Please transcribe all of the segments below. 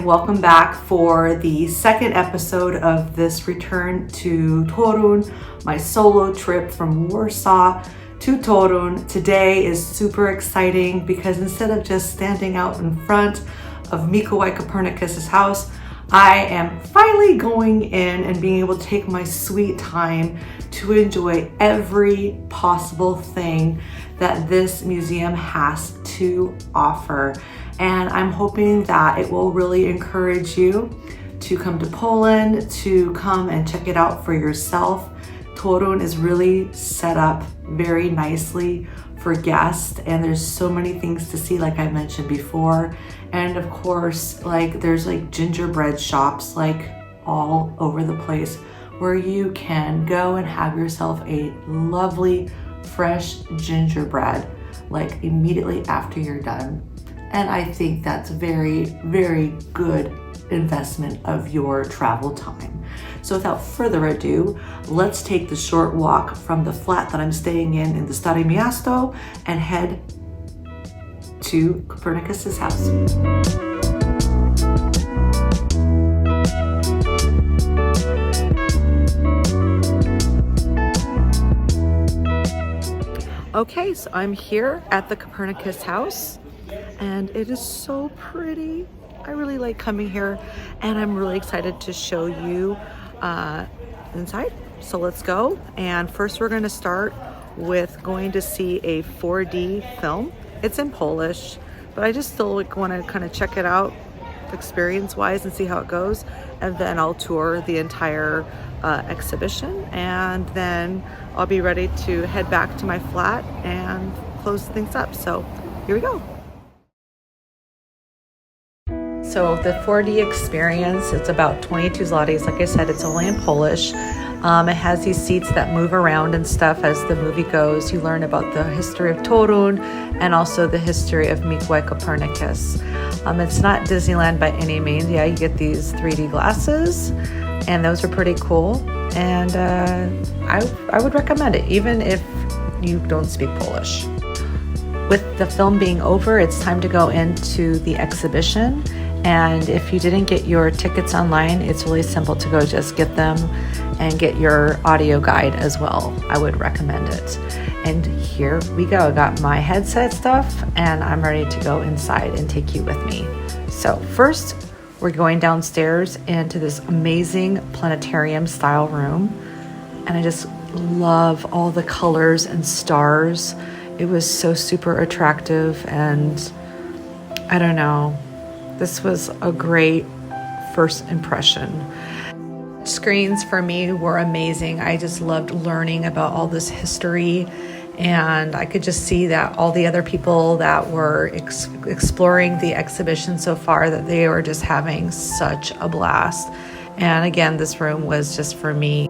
and welcome back for the second episode of this return to Toruń, my solo trip from Warsaw to Toruń. Today is super exciting because instead of just standing out in front of Mikołaj Copernicus's house, I am finally going in and being able to take my sweet time to enjoy every possible thing that this museum has to offer. And I'm hoping that it will really encourage you to come to Poland, to come and check it out for yourself. Toruń is really set up very nicely for guests, and there's so many things to see, like I mentioned before. And of course, there's gingerbread shops all over the place where you can go and have yourself a lovely fresh gingerbread immediately after you're done. And I think that's very, very good investment of your travel time. So without further ado, let's take the short walk from the flat that I'm staying in the Stare Miasto and head to Copernicus's house. Okay, so I'm here at the Copernicus house and it is so pretty. I really like coming here and I'm really excited to show you inside. So let's go. And first we're going to start with going to see a 4D film. It's in Polish, but I just still want to kind of check it out experience wise and see how it goes. And then I'll tour the entire exhibition, and then I'll be ready to head back to my flat and close things up. So here we go. So the 4D experience, it's about 22 zlotys. Like I said, it's only in Polish. It has these seats that move around and stuff as the movie goes. You learn about the history of Toruń and also the history of Mikołaj Copernicus. It's not Disneyland by any means. Yeah, you get these 3D glasses and those are pretty cool. And I would recommend it, even if you don't speak Polish. With the film being over, it's time to go into the exhibition. And if you didn't get your tickets online, it's really simple to go just get them and get your audio guide as well. I would recommend it. And here we go. I got my headset stuff and I'm ready to go inside and take you with me. So first, we're going downstairs into this amazing planetarium style room. And I just love all the colors and stars. It was so super attractive, and I don't know, this was a great first impression. Screens for me were amazing. I just loved learning about all this history, and I could just see that all the other people that were exploring the exhibition so far, that they were just having such a blast. And again, this room was just for me.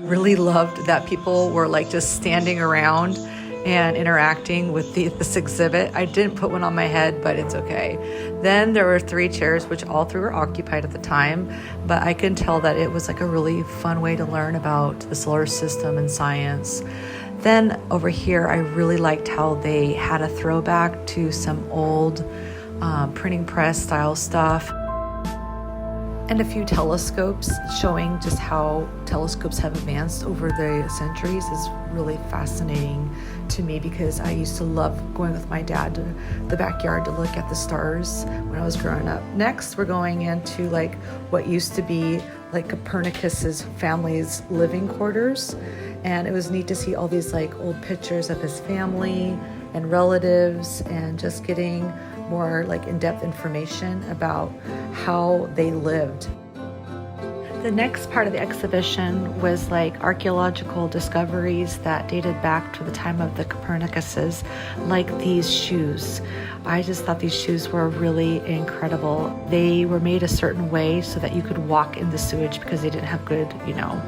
Really loved that people were just standing around and interacting with this exhibit. I didn't put one on my head, but it's okay. Then there were 3 chairs, which all 3 were occupied at the time, but I can tell that it was a really fun way to learn about the solar system and science. Then over here, I really liked how they had a throwback to some old printing press style stuff, and a few telescopes showing just how telescopes have advanced over the centuries is really fascinating to me, because I used to love going with my dad to the backyard to look at the stars when I was growing up. Next, we're going into what used to be Copernicus's family's living quarters, and it was neat to see all these old pictures of his family and relatives, and just getting more in-depth information about how they lived. The next part of the exhibition was archaeological discoveries that dated back to the time of the Copernicuses, like these shoes. I just thought these shoes were really incredible. They were made a certain way so that you could walk in the sewage, because they didn't have good,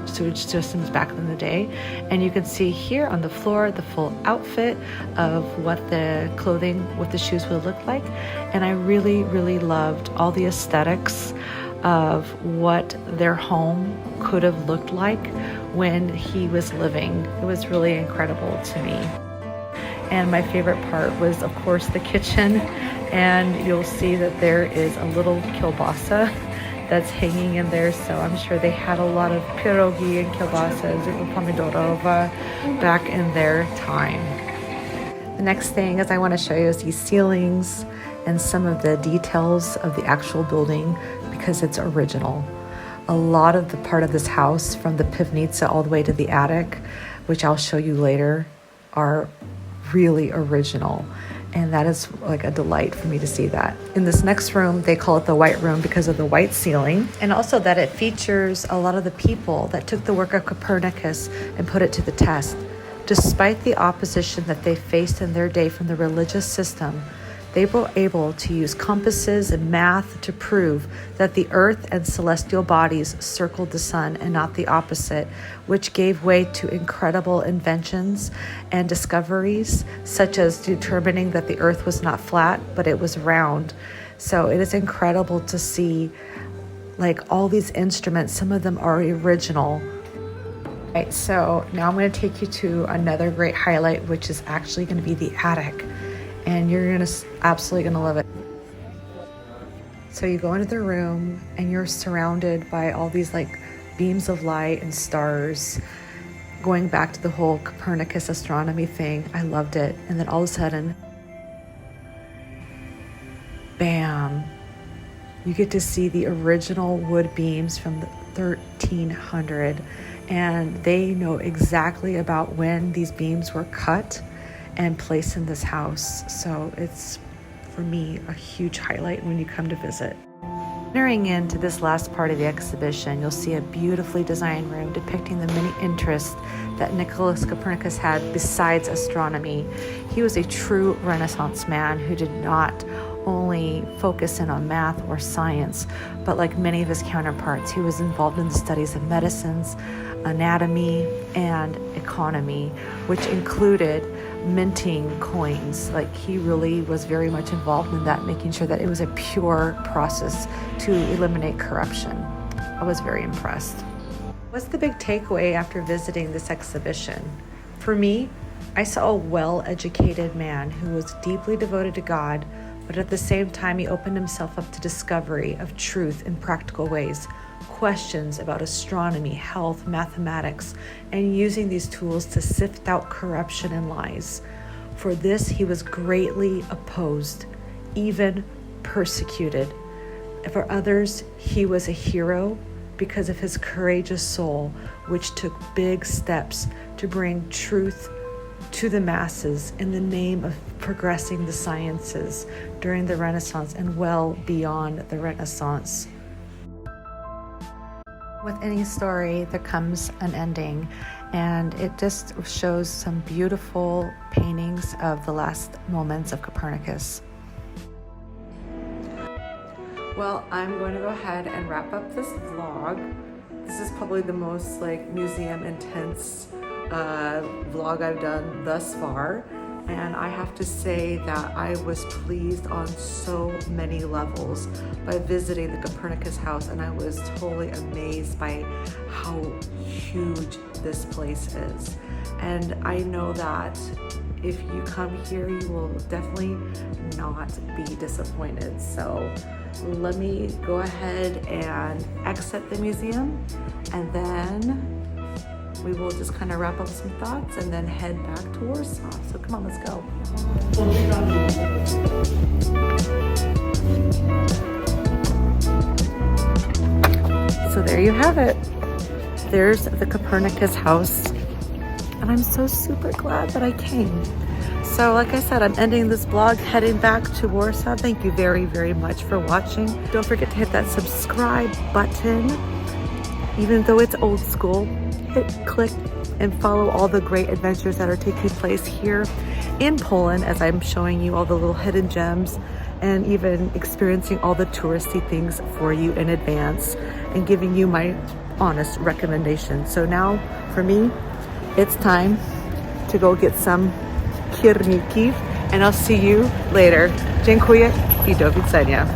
sewage systems back in the day. And you can see here on the floor the full outfit of what the clothing with the shoes would look like. And I really, really loved all the aesthetics of what their home could have looked like when he was living. It was really incredible to me. And my favorite part was, of course, the kitchen. And you'll see that there is a little kielbasa that's hanging in there. So I'm sure they had a lot of pierogi and kielbasas and pomidorova back in their time. The next thing is I want to show you is these ceilings and some of the details of the actual building because it's original. A lot of the part of this house, from the pivnitsa all the way to the attic, which I'll show you later, are really original. And that is like a delight for me to see that. In this next room, they call it the white room because of the white ceiling. And also that it features a lot of the people that took the work of Copernicus and put it to the test. Despite the opposition that they faced in their day from the religious system, they were able to use compasses and math to prove that the earth and celestial bodies circled the sun and not the opposite, which gave way to incredible inventions and discoveries, such as determining that the earth was not flat, but it was round. So it is incredible to see like all these instruments. Some of them are original. Right, so now I'm going to take you to another great highlight, which is actually going to be the attic. And you're absolutely gonna love it. So you go into the room and you're surrounded by all these like beams of light and stars, going back to the whole Copernicus astronomy thing. I loved it. And then all of a sudden, bam, you get to see the original wood beams from the 1300. And they know exactly about when these beams were cut and placed in this house. So it's, for me, a huge highlight when you come to visit. Entering into this last part of the exhibition, you'll see a beautifully designed room depicting the many interests that Nicolaus Copernicus had besides astronomy. He was a true Renaissance man who did not only focus in on math or science, but like many of his counterparts, he was involved in the studies of medicines, anatomy, and economy, which included minting coins. Like he really was very much involved in that, making sure that it was a pure process to eliminate corruption. I was very impressed. What's the big takeaway after visiting this exhibition? For me, I saw a well-educated man who was deeply devoted to God, but at the same time, he opened himself up to discovery of truth in practical ways, questions about astronomy, health, mathematics, and using these tools to sift out corruption and lies. For this, he was greatly opposed, even persecuted. For others, he was a hero because of his courageous soul, which took big steps to bring truth to the masses in the name of progressing the sciences during the Renaissance and well beyond the Renaissance. With any story, there comes an ending, and it just shows some beautiful paintings of the last moments of Copernicus. Well, I'm going to go ahead and wrap up this vlog. This is probably the most museum intense vlog I've done thus far. And I have to say that I was pleased on so many levels by visiting the Copernicus house, and I was totally amazed by how huge this place is. And I know that if you come here, you will definitely not be disappointed. So let me go ahead and exit the museum, and then we will just kind of wrap up some thoughts and then head back to Warsaw. So come on, let's go. So there you have it. There's the Copernicus house. And I'm so super glad that I came. So like I said, I'm ending this vlog, heading back to Warsaw. Thank you very, very much for watching. Don't forget to hit that subscribe button. Even though it's old school, click and follow all the great adventures that are taking place here in Poland, as I'm showing you all the little hidden gems and even experiencing all the touristy things for you in advance and giving you my honest recommendations. So now for me, it's time to go get some kierniki, and I'll see you later. Dziękuję I do widzenia.